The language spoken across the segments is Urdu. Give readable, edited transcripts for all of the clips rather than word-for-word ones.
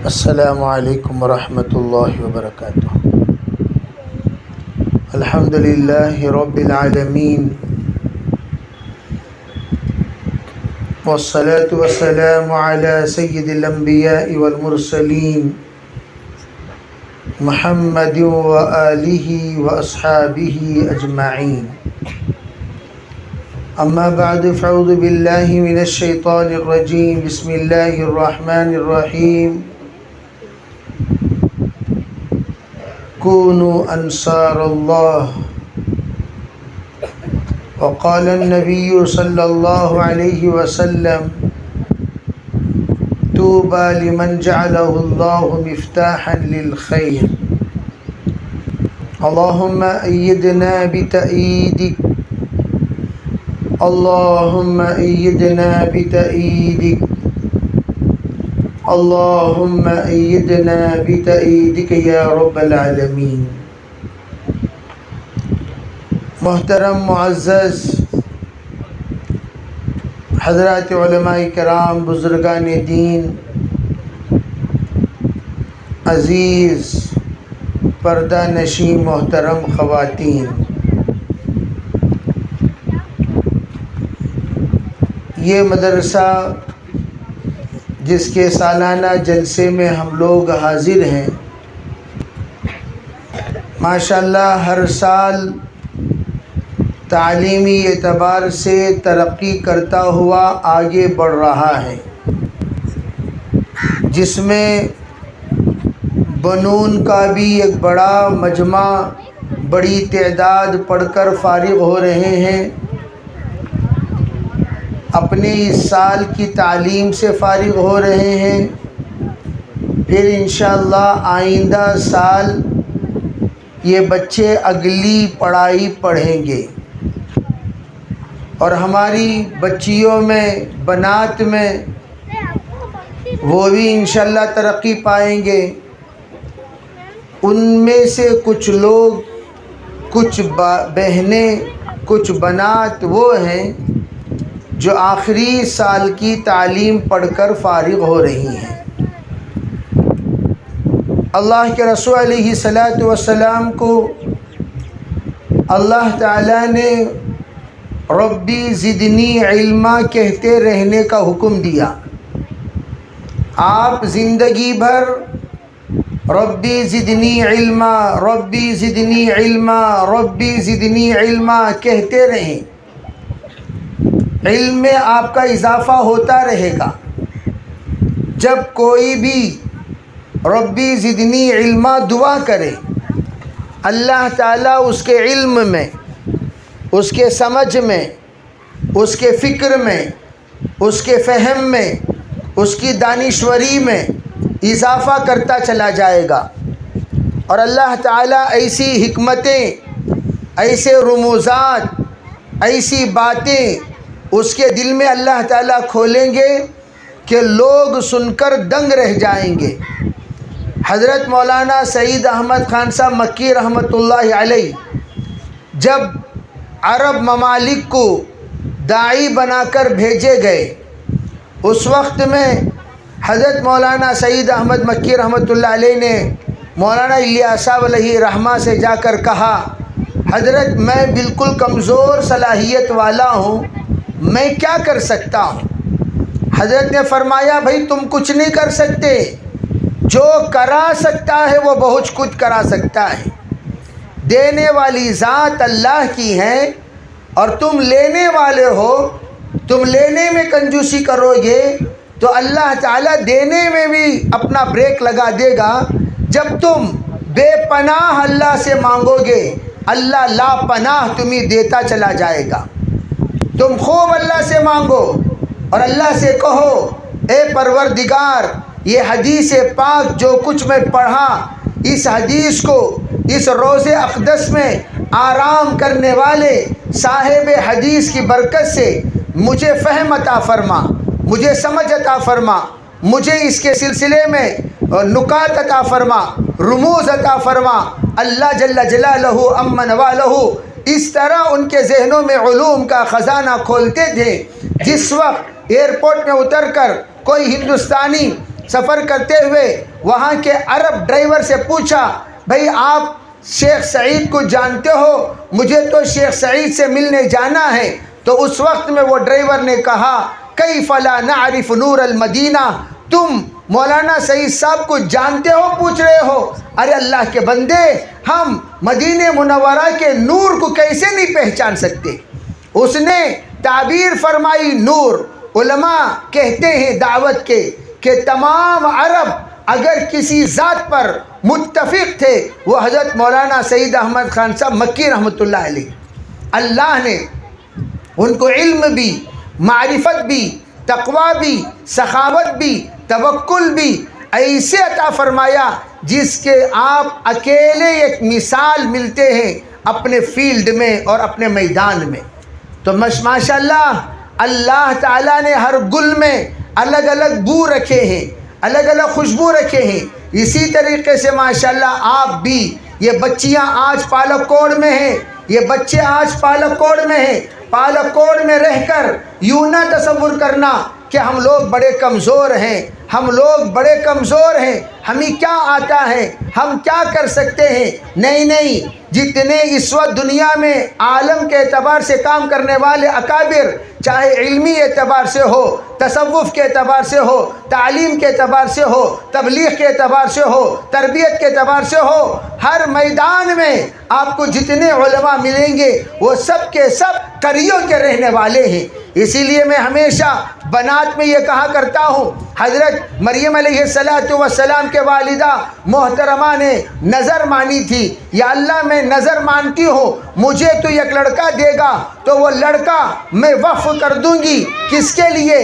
السلام علیکم ورحمۃ اللہ وبرکاتہ۔ الحمد للہ رب العالمین والصلاة والسلام علی سید الانبیاء والمرسلین محمد وآلہ واصحابہ اجمعین، اما بعد فاعوذ باللہ من الشیطان الرجیم، بسم اللہ الرحمن الرحیم۔ كونوا انصار اللہ، وقال النبی صلی اللہ علیہ وسلم طوبى لمن جعله اللہ مفتاحا للخیر، اللہم ایدنا بتأییدک، اللہم ایدنا بتأییدک، اللہم ایدنا بتأییدک یا رب العالمین۔ محترم معزز حضرات علماء کرام، بزرگان دین، عزیز پردہ نشین محترم خواتین، یہ مدرسہ جس کے سالانہ جلسے میں ہم لوگ حاضر ہیں، ماشاءاللہ ہر سال تعلیمی اعتبار سے ترقی کرتا ہوا آگے بڑھ رہا ہے، جس میں بنون کا بھی ایک بڑا مجمع، بڑی تعداد پڑھ کر فارغ ہو رہے ہیں، اپنے اس سال کی تعلیم سے فارغ ہو رہے ہیں، پھر انشاءاللہ آئندہ سال یہ بچے اگلی پڑھائی پڑھیں گے، اور ہماری بچیوں میں، بنات میں، وہ بھی انشاءاللہ ترقی پائیں گے۔ ان میں سے کچھ لوگ، کچھ بہنیں، کچھ بنات وہ ہیں جو آخری سال کی تعلیم پڑھ کر فارغ ہو رہی ہیں۔ اللہ کے رسول علیہ الصلاۃ والسلام کو اللہ تعالیٰ نے ربی زدنی علما کہتے رہنے کا حکم دیا۔ آپ زندگی بھر ربی زدنی علما، ربی زدنی علما، ربی زدنی علما کہتے رہیں، علم میں آپ کا اضافہ ہوتا رہے گا۔ جب کوئی بھی ربی زدنی علما دعا کرے، اللہ تعالیٰ اس کے علم میں، اس کے سمجھ میں، اس کے فکر میں، اس کے فہم میں، اس کی دانشوری میں اضافہ کرتا چلا جائے گا، اور اللہ تعالیٰ ایسی حکمتیں، ایسے رموزات، ایسی باتیں اس کے دل میں اللہ تعالیٰ کھولیں گے کہ لوگ سن کر دنگ رہ جائیں گے۔ حضرت مولانا سعید احمد خان صاحب مکی رحمۃ اللہ علیہ جب عرب ممالک کو داعی بنا کر بھیجے گئے، اس وقت میں حضرت مولانا سعید احمد مکی رحمۃ اللہ علیہ نے مولانا الیاس صاحب علیہ رحمہ سے جا کر کہا، حضرت میں بالکل کمزور صلاحیت والا ہوں، میں کیا کر سکتا ہوں؟ حضرت نے فرمایا، بھائی تم کچھ نہیں کر سکتے، جو کرا سکتا ہے وہ بہت کچھ کرا سکتا ہے۔ دینے والی ذات اللہ کی ہے، اور تم لینے والے ہو، تم لینے میں کنجوسی کرو گے تو اللہ تعالیٰ دینے میں بھی اپنا بریک لگا دے گا۔ جب تم بے پناہ اللہ سے مانگو گے، اللہ لا پناہ تمہیں دیتا چلا جائے گا۔ تم خوب اللہ سے مانگو اور اللہ سے کہو، اے پروردگار، یہ حدیث پاک جو کچھ میں پڑھا، اس حدیث کو اس روض اقدس میں آرام کرنے والے صاحب حدیث کی برکت سے مجھے فہم عطا فرما، مجھے سمجھ عطا فرما، مجھے اس کے سلسلے میں نکات عطا فرما، رموز عطا فرما۔ اللہ جل جلالہ امن والہ اس طرح ان کے ذہنوں میں علوم کا خزانہ کھولتے تھے، جس وقت ایئرپورٹ میں اتر کر کوئی ہندوستانی سفر کرتے ہوئے وہاں کے عرب ڈرائیور سے پوچھا، بھئی آپ شیخ سعید کو جانتے ہو؟ مجھے تو شیخ سعید سے ملنے جانا ہے۔ تو اس وقت میں وہ ڈرائیور نے کہا، کیف لا نعرف نور المدینہ، تم مولانا سعید صاحب کو جانتے ہو پوچھ رہے ہو؟ ارے اللہ کے بندے، ہم مدینہ منورہ کے نور کو کیسے نہیں پہچان سکتے؟ اس نے تعبیر فرمائی نور۔ علماء کہتے ہیں دعوت کے کہ تمام عرب اگر کسی ذات پر متفق تھے وہ حضرت مولانا سعید احمد خان صاحب مکی رحمۃ اللہ علیہ۔ اللہ نے ان کو علم بھی، معرفت بھی، تقوی بھی، سخاوت بھی، توکل بھی ایسے عطا فرمایا جس کے آپ اکیلے ایک مثال ملتے ہیں اپنے فیلڈ میں اور اپنے میدان میں۔ تو ماشاء اللہ، اللہ تعالیٰ نے ہر گل میں الگ الگ بو رکھے ہیں، الگ الگ خوشبو رکھے ہیں۔ اسی طریقے سے ماشاءاللہ آپ بھی، یہ بچیاں آج پالکوڑ میں ہیں، یہ بچے آج پالکوڑ میں ہیں۔ پالکوڑ میں رہ کر یوں نہ تصور کرنا کہ ہم لوگ بڑے کمزور ہیں، ہم لوگ بڑے کمزور ہیں، ہمیں کیا آتا ہے، ہم کیا کر سکتے ہیں۔ نہیں نہیں، جتنے اس وقت دنیا میں عالم کے اعتبار سے کام کرنے والے اکابر، چاہے علمی اعتبار سے ہو، تصوف کے اعتبار سے ہو، تعلیم کے اعتبار سے ہو، تبلیغ کے اعتبار سے ہو، تربیت کے اعتبار سے ہو، ہر میدان میں آپ کو جتنے علماء ملیں گے وہ سب کے سب قریوں کے رہنے والے ہیں۔ اسی لیے میں ہمیشہ بنات میں یہ کہا کرتا ہوں، حضرت مریم علیہ السلام کے والدہ محترمہ نے نظر مانی تھی، یا اللہ میں نظر مانتی ہوں مجھے تو ایک لڑکا دے گا تو وہ لڑکا میں وقف کر دوں گی، کس کے لیے؟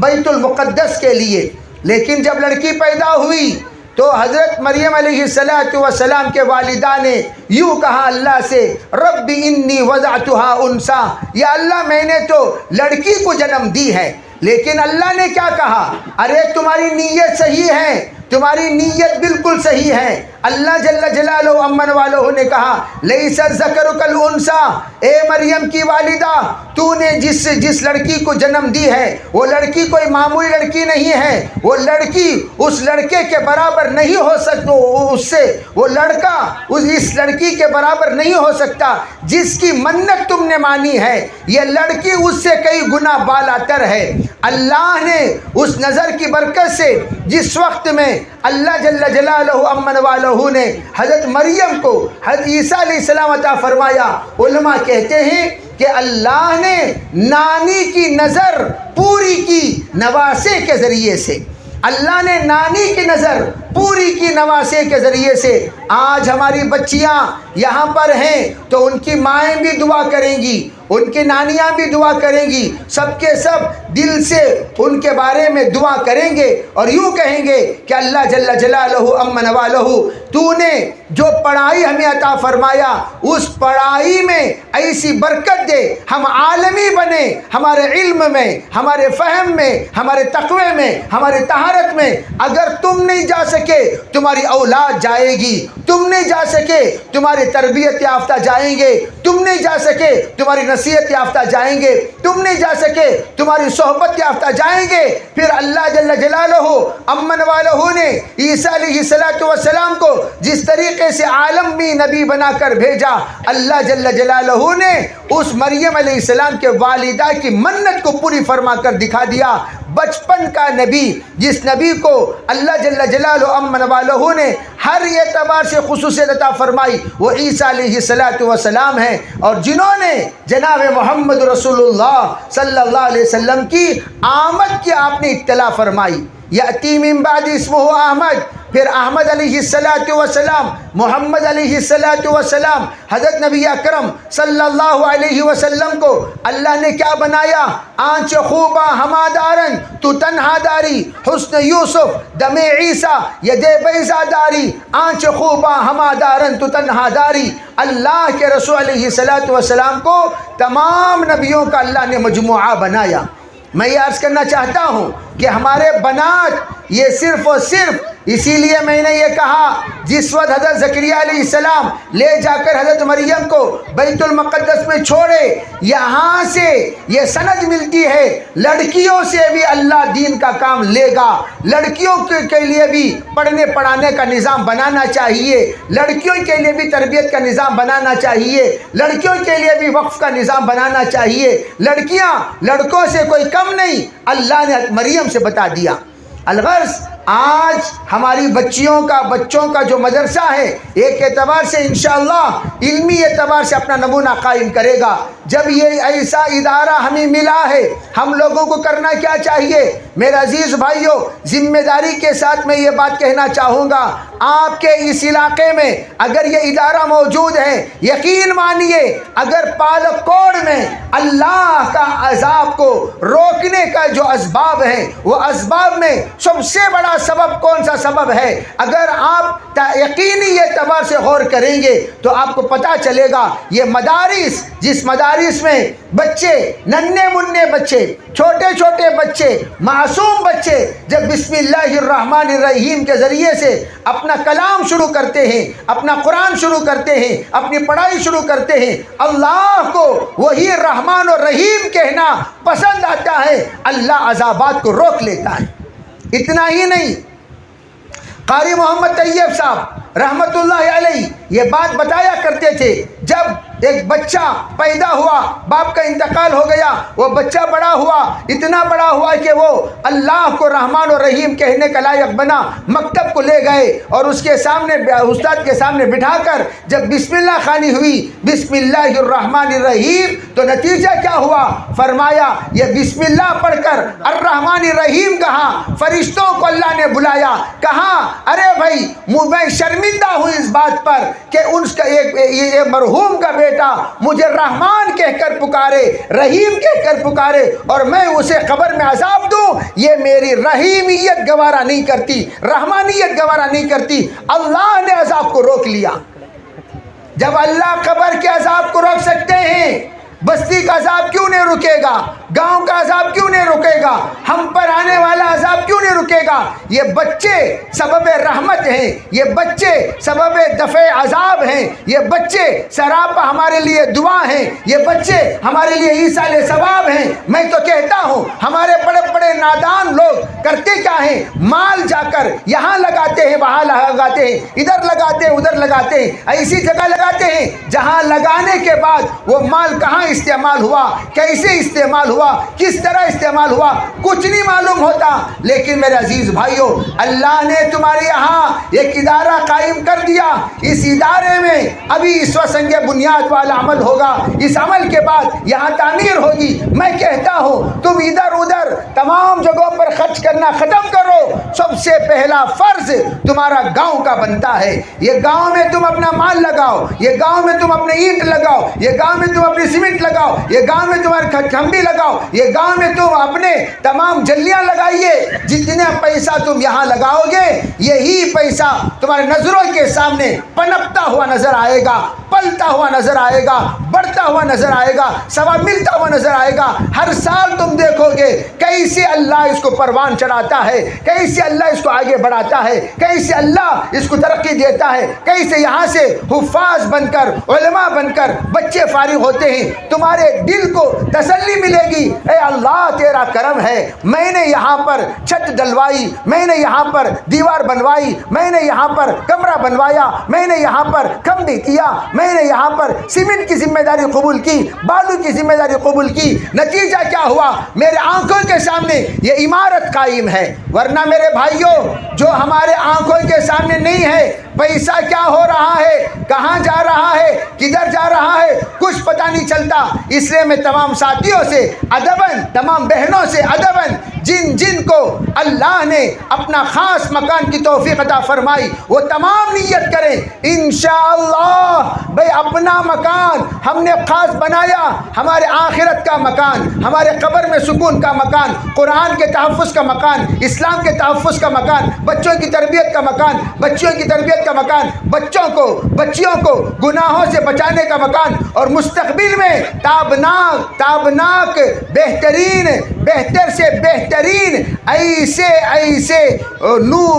بیت المقدس کے لیے۔ لیکن جب لڑکی پیدا ہوئی تو حضرت مریم علیہ السلام کے والدہ نے یوں کہا اللہ سے، رب انی وضعتها انثی، یا اللہ میں نے تو لڑکی کو جنم دی ہے۔ لیکن اللہ نے کیا کہا؟ ارے تمہاری نیت صحیح ہے، تمہاری نیت بالکل صحیح ہے۔ اللہ جل جلالہ امن والہ نے کہا لیس الذکر کالانثی، اے مریم کی والدہ، تو نے جس لڑکی کو جنم دی ہے وہ لڑکی کوئی معمولی لڑکی نہیں ہے، وہ لڑکی اس لڑکے کے برابر نہیں ہو سکتا، اس سے وہ لڑکا اس لڑکی کے برابر نہیں ہو سکتا جس کی منت تم نے مانی ہے، یہ لڑکی اس سے کئی گنا بالا تر ہے۔ اللہ نے اس نظر کی برکت سے جس وقت میں اللہ جل جلالہ امن والہ نے حضرت مریم کو حضرت عیسیٰ علیہ السلام عطا فرمایا، علماء کہتے ہیں کہ اللہ نے نانی کی نظر پوری کی نواسے کے ذریعے سے، اللہ نے نانی کی نظر پوری کی نواسے کے ذریعے سے۔ آج ہماری بچیاں یہاں پر ہیں تو ان کی مائیں بھی دعا کریں گی، ان کی نانیاں بھی دعا کریں گی، سب کے سب دل سے ان کے بارے میں دعا کریں گے اور یوں کہیں گے کہ اللہ جل جلالہ امن والہ، تو نے جو پڑھائی ہمیں عطا فرمایا اس پڑھائی میں ایسی برکت دے، ہم عالمی بنے، ہمارے علم میں، ہمارے فہم میں، ہمارے تقوی میں، ہمارے طہارت میں۔ اگر تم نہیں جا سکے تمہاری اولاد جائے گی، تم نہیں جا سکے تمہارے تربیت یافتہ جائیں گے، تم نہیں جا سکے تمہاری نصیحت یافتہ جائیں گے، تم نہیں جا سکے تمہاری صحبت یافتہ جائیں گے۔ پھر اللہ جل جلالہ امن والہ نے عیسیٰ علیہ السلام کو جس طریقے سے عالمی نبی بنا کر بھیجا، اللہ جل جلالہ نے اس مریم علیہ السلام کے والدہ کی منت کو پوری فرما کر دکھا دیا۔ بچپن کا نبی، جس نبی کو اللہ جل جلالہ امن والہ نے ہر اعتبار سے خصوصیت عطا فرمائی، وہ عیسیٰ علیہ السلام ہیں، اور جنہوں نے جناب محمد رسول اللہ صلی اللہ علیہ وسلم کی آمد کی آپ نے اطلاع فرمائی۔ یأتی من بعد اسمہ احمد، پھر احمد علیہ السلام، محمد علیہ السلام، حضرت نبی اکرم صلی اللہ علیہ وسلم کو اللہ نے کیا بنایا؟ آنچ خوبا ہما دارن تو تنہا داری، حسن یوسف دم عیسیٰ ید بیضا داری، آنچ خوبا ہما دارن تو تنہا داری۔ اللہ کے رسول علیہ السلام کو تمام نبیوں کا اللہ نے مجموعہ بنایا۔ میں یہ عرض کرنا چاہتا ہوں کہ ہمارے بنات یہ صرف اور صرف اسی لیے میں نے یہ کہا جس وقت حضرت زکریا علیہ السلام لے جا کر حضرت مریم کو بیت المقدس میں چھوڑے، یہاں سے یہ سند ملتی ہے لڑکیوں سے بھی اللہ دین کا کام لے گا، لڑکیوں کے لیے بھی پڑھنے پڑھانے کا نظام بنانا چاہیے، لڑکیوں کے لیے بھی تربیت کا نظام بنانا چاہیے، لڑکیوں کے لیے بھی وقف کا نظام بنانا چاہیے، لڑکیاں لڑکوں سے کوئی کم نہیں، اللہ نے مریم سے بتا دیا۔ الغرض آج ہماری بچوں کا جو مدرسہ ہے ایک اعتبار سے انشاءاللہ علمی اعتبار سے اپنا نمونہ قائم کرے گا۔ جب یہ ایسا ادارہ ہمیں ملا ہے، ہم لوگوں کو کرنا کیا چاہیے؟ میرے عزیز بھائیوں، ذمہ داری کے ساتھ میں یہ بات کہنا چاہوں گا، آپ کے اس علاقے میں اگر یہ ادارہ موجود ہے، یقین مانیے اگر پالکوڑ میں اللہ کا عذاب کو روکنے کا جو اسباب ہیں، وہ اسباب میں سب سے بڑا سبب کون سا سبب ہے؟ اگر آپ یقینی اعتبار سے غور کریں گے تو آپ کو پتہ چلے گا یہ مدارس، جس مدارس میں بچے، ننھے منھے بچے، چھوٹے چھوٹے بچے، معصوم بچے جب بسم اللہ الرحمن الرحیم کے ذریعے سے اپنا کلام شروع کرتے ہیں، اپنا قرآن شروع کرتے ہیں، اپنی پڑھائی شروع کرتے ہیں، اللہ کو وہی رحمان اور رحیم کہنا پسند آتا ہے، اللہ عذابات کو روک لیتا ہے۔ اتنا ہی نہیں، قاری محمد طیب صاحب رحمت اللہ علیہ یہ بات بتایا کرتے تھے، جب ایک بچہ پیدا ہوا، باپ کا انتقال ہو گیا، وہ بچہ بڑا ہوا، اتنا بڑا ہوا کہ وہ اللہ کو رحمان و رحیم کہنے کا لائق بنا، مکتب کو لے گئے اور اس کے سامنے استاد کے سامنے بٹھا کر جب بسم اللہ خوانی ہوئی، بسم اللہ الرحمن الرحیم، تو نتیجہ کیا ہوا؟ فرمایا یہ بسم اللہ پڑھ کر الرحمن الرحیم کہا، فرشتوں کو اللہ نے بلایا، کہا ارے بھائی میں شرمندہ ہوں اس بات پر کہ ان کا ایک مرحوم کا بیٹا مجھے رحمان کہہ کر پکارے، رحیم کہہ کر پکارے، اور میں اسے قبر میں عذاب دوں، یہ میری رحیمیت گوارا نہیں کرتی، رحمانیت گوارا نہیں کرتی۔ اللہ نے عذاب کو روک لیا۔ جب اللہ قبر کے عذاب کو روک سکتے ہیں، بستی کا عذاب کیوں نہیں رکے گا؟ گاؤں کا عذاب کیوں نہیں رکے گا؟ ہم پر آنے والا عذاب کیوں نہیں رکے گا؟ یہ بچے سبب رحمت ہیں، یہ بچے سبب دفع عذاب ہیں، یہ بچے سراپا ہمارے لیے دعا ہیں، یہ بچے ہمارے لیے ایصال ثواب ہیں۔ میں تو کہتا ہوں ہمارے بڑے بڑے نادان لوگ کرتے کیا ہیں؟ مال جا کر یہاں لگاتے ہیں، وہاں لگاتے ہیں، ادھر لگاتے ہیں، ادھر لگاتے ہیں، ایسی جگہ لگاتے ہیں جہاں لگانے کے بعد وہ مال کہاں استعمال ہوا، کیسے استعمال ہوا، کس طرح استعمال ہوا، کچھ نہیں معلوم ہوتا۔ لیکن میرے عزیز بھائیوں، اللہ نے تمہارے یہاں ایک ادارہ قائم کر دیا، اس ادارے میں ابھی اس وقت سنگ بنیاد والا عمل ہوگا، اس عمل کے بعد یہاں تعمیر ہوگی۔ میں کہتا ہوں تم ادھر ادھر تمام جگہوں پر خرچ کرنا ختم کرو، سب سے پہلا فرض تمہارا گاؤں کا بنتا ہے۔ یہ گاؤں میں تم اپنا مال لگاؤ، یہ گاؤں میں تم اپنے اینٹ لگاؤ، یہ گاؤں میں تم اپنی سیمنٹ لگاؤ، یہ گاؤں میں تمہارے کھمبی لگاؤ، یہ گاؤں میں تم اپنے تمام جلیاں لگائیے۔ جتنا پیسہ تم یہاں لگاؤ گے یہی پیسہ تمہارے نظروں کے سامنے پنپتا ہوا نظر آئے گا، پلتا ہوا نظر آئے گا، بڑھتا ہوا نظر آئے گا، ثواب ملتا ہوا نظر آئے گا۔ ہر سال تم دیکھو گے کیسے اللہ اس کو پروان چڑھاتا ہے، کیسے اللہ اس کو آگے بڑھاتا ہے، کیسے اللہ اس کو ترقی دیتا ہے، کیسے یہاں سے حفاظ بن کر، علماء بن کر بچے فارغ ہوتے ہیں۔ تمہارے دل کو تسلی ملے گی، اے اللہ تیرا کرم ہے، میں نے یہاں پر چھت ڈلوائی، میں نے یہاں پر دیوار بنوائی، میں نے یہاں پر کمرہ بنوایا، میں نے یہاں پر کھمبی کیا، میں نے یہاں پر سیمنٹ کی ذمہ داری قبول کی، بالو کی ذمہ داری قبول کی۔ نتیجہ کیا ہوا؟ میرے آنکھوں کے سامنے یہ عمارت قائم ہے۔ ورنہ میرے بھائیوں جو ہمارے آنکھوں کے سامنے نہیں ہے، پیسہ کیا ہو رہا ہے، کہاں جا رہا ہے، کدھر جا رہا ہے، کچھ پتہ نہیں چلتا۔ اس لیے میں تمام ساتھیوں سے ادباً، تمام بہنوں سے ادباً، جن کو اللہ نے اپنا خاص مکان کی توفیق عطا فرمائی وہ تمام نیت کریں انشاءاللہ بھئی اپنا مکان ہم نے خاص بنایا، ہمارے آخرت کا مکان، ہمارے قبر میں سکون کا مکان، قرآن کے تحفظ کا مکان، اسلام کے تحفظ کا مکان، بچوں کی تربیت کا مکان، بچیوں کی تربیت کا مکان، بچیوں کو گناہوں سے بچانے کا مکان، اور مستقبل میں تابناک بہتر سے بہترین ایسے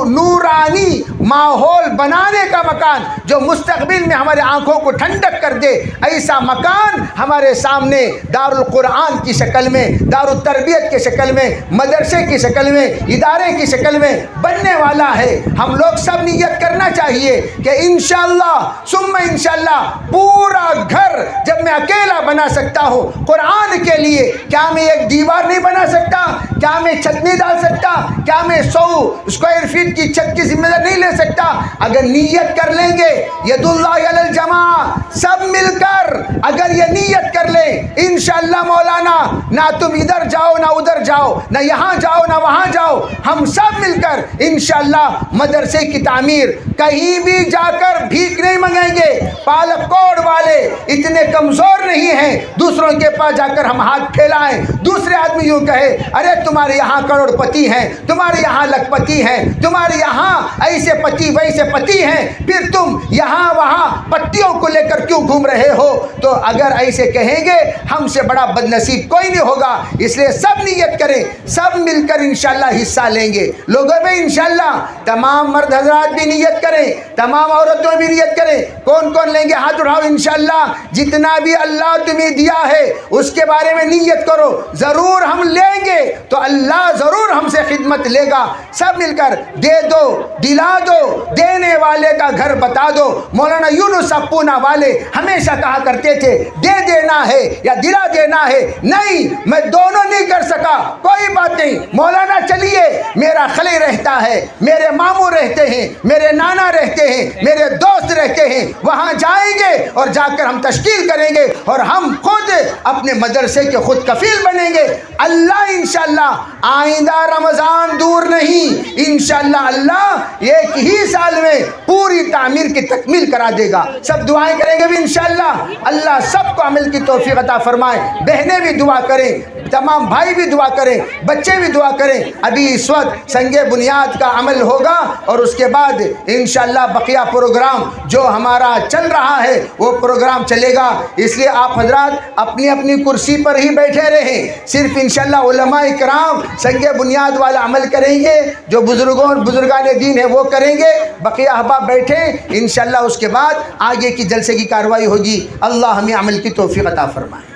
نورانی ماحول بنانے کا مکان جو مستقبل میں ہمارے آنکھوں کو ٹھنڈک کر دے، ایسا مکان ہمارے سامنے دارالقرآن کی شکل میں، دارالتربیت کی شکل میں، مدرسے کی شکل میں، ادارے کی شکل میں بننے والا ہے۔ ہم لوگ سب نیت کرنا چاہیے کہ انشاءاللہ ثم انشاءاللہ پورا گھر جب میں اکیلا بنا سکتا ہوں قرآن کے لیے، کیا میں ایک دیوار نہیں بنا سکتا؟ کیا میں چھت نہیں ڈال سکتا؟ کیا میں 100 اسکوائر فیٹ کی چھت کی ذمہ داری نہیں لے سکتا؟ اگر نیت کر لیں گے، ید اللہ علی الجماع، سب مل کر اگر یہ نیت کر لیں انشاءاللہ مولانا، نہ تم ادھر جاؤ نہ ادھر جاؤ، نہ یہاں جاؤ نہ وہاں جاؤ، ہم سب مل کر انشاءاللہ مدرسے کی تعمیر، کہیں بھی جا کر بھیک نہیں منگیں گے۔ پالک کوڑ والے اتنے کمزور نہیں ہیں دوسروں کے پاس جا کر ہم ہاتھ پھیلائیں، دوسرے آدمی یوں کہے ارے تمہارے یہاں کروڑ پتی ہیں، تمہارے یہاں لکھ پتی ہیں، تمہارے یہاں ایسے پتی ویسے پتی ہیں، پھر تم یہاں وہاں پتیوں کو لے کر کیوں گھوم رہے ہو؟ تو اگر ایسے کہیں گے ہم سے بڑا بد نصیب کوئی نہیں ہوگا۔ اس لیے سب نیت کریں، سب مل کر انشاءاللہ حصہ لیں گے۔ لوگوں میں انشاءاللہ تمام مرد حضرات بھی نیت کریں، تمام عورتوں بھی نیت کریں۔ کون کون لیں گے ہاتھ اٹھاؤ انشاءاللہ۔ جتنا بھی اللہ تمہیں دیا ہے اس کے بارے میں نیت کرو، ضرور ہم لیں گے تو اللہ ضرور ہم سے خدمت لے گا۔ سب مل کر دے دو، دلا دو، دینے والے کا گھر بتا دو۔ مولانا یونس پونا والے ہمیشہ کہا کرتے تھے دے دینا ہے یا دلا دینا ہے، نہیں میں دونوں نہیں کر سکا، کوئی بات نہیں مولانا چلیے، میرا خلی رہتا ہے، میرے ماموں رہتے ہیں، میرے نانا رہتے ہیں، میرے دوست رہتے ہیں، وہاں جائیں گے اور جا کر ہم تشکیل کریں گے اور ہم خود اپنے مدرسے کے خود کفیل بنیں گے۔ اللہ انشاءاللہ آئندہ رمضان دور نہیں، انشاءاللہ اللہ ایک ہی سال میں پوری تعمیر کی تکمیل کرا دے گا۔ سب دعائیں کریں گے بھی انشاءاللہ، اللہ سب کو عمل کی توفیق عطا فرمائے۔ بہنیں بھی دعا کریں، تمام بھائی بھی دعا کریں، بچے بھی دعا کریں۔ ابھی اس وقت سنگ بنیاد کا عمل ہوگا اور اس کے بعد انشاءاللہ بقیہ پروگرام جو ہمارا چل رہا ہے وہ پروگرام چلے گا۔ اس لیے آپ حضرات اپنی اپنی کرسی پر ہی بیٹھے رہیں، صرف انشاءاللہ علماء کرام سنگ بنیاد والا عمل کریں گے، جو بزرگان دین ہے وہ کریں گے، بقیہ احباب بیٹھیں انشاءاللہ۔ اس کے بعد آگے کی جلسے کی کارروائی ہوگی۔ اللہ ہمیں عمل کی توفیق عطا فرمائے۔